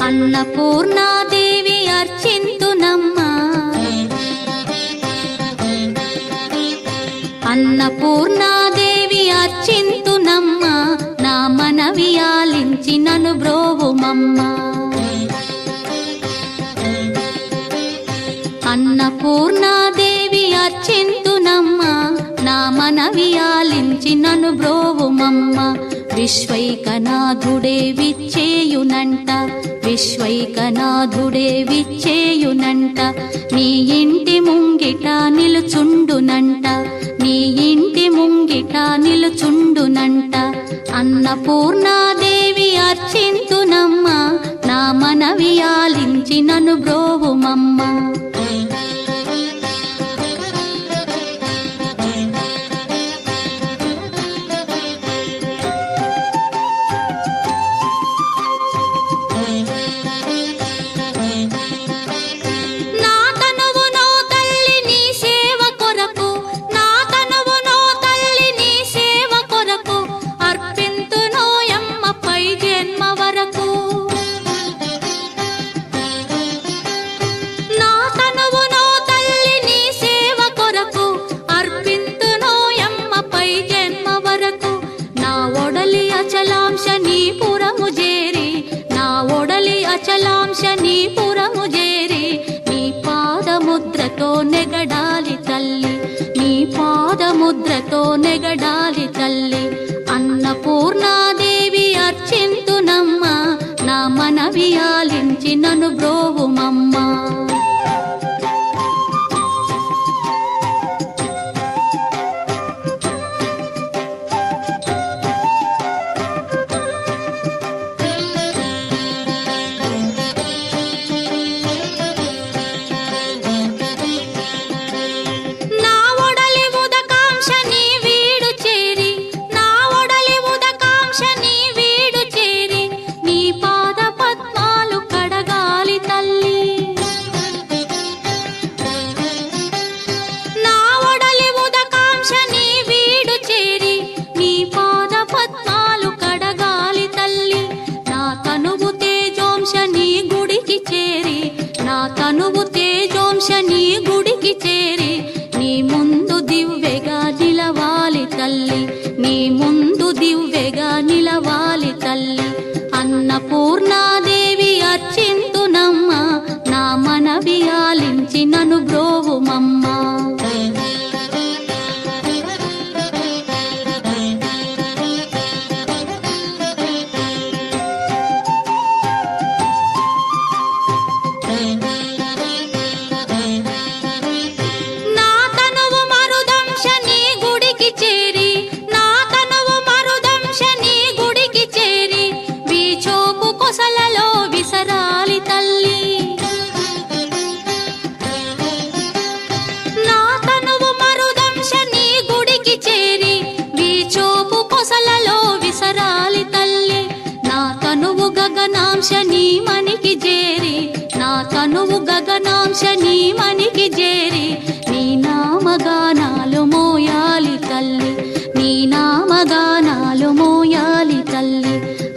అన్నపూర్ణాదేవి అర్చింతునమ్మా, అన్నపూర్ణాదేవి అర్చింతునమ్మా, నా మనవి ఆలించి నన్ను బ్రోవుమమ్మా. అన్నపూర్ణాదేవి అర్చింతునమ్మా, నా మనవి ఆలించి నన్ను బ్రోవుమమ్మా. విశ్వైకనాథుడే విచ్చేయునంట, విశ్వైకనాథుడే విచ్చేయునంట, నీ ఇంటి ముంగిట నిలుచుండునంట, నీ ఇంటి ముంగిట నిలుచుండునంట. అన్నపూర్ణాదేవి అర్చింతునమ్మా, నా మనవి ఆలించి నన్ను బ్రోవుమమ్మా. అచలాంశనీపురము చేరి నీ పాదముద్రతో నెగడాలి తల్లి, నీ పాదముద్రతో నెగడాలి తల్లి. అన్నపూర్ణాదేవి అర్చింతునమ్మా, నా మనవి ఆలించి నన్ను బ్రోవుమమ్మా. తనువు తేజోంశని గుడికి చేరి నీ ముందు దివ్వెగా నిలవాలి తల్లి, నీ ముందు దివ్వెగా నిలవాలి తల్లి. అన్నపూర్ణాదేవి అర్చింతునమ్మా, నా మనవి ఆలించి నన్ను బ్రోవుమమ్మా. గగనాంశని మనికి చేరి, నా తనువు గగనాంశని మనికి చేరి నీ నామగానాలు మోయాలి తల్లి, నీ నామగానాలు మోయాలి తల్లి.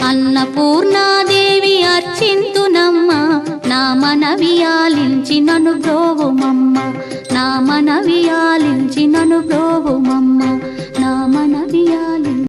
అన్నపూర్ణాదేవి అర్చింతునమ్మా, నా మనవి ఆలించి నన్ను బ్రోవుమమ్మా, నా మనవి ఆలించి నన్ను బ్రోవు.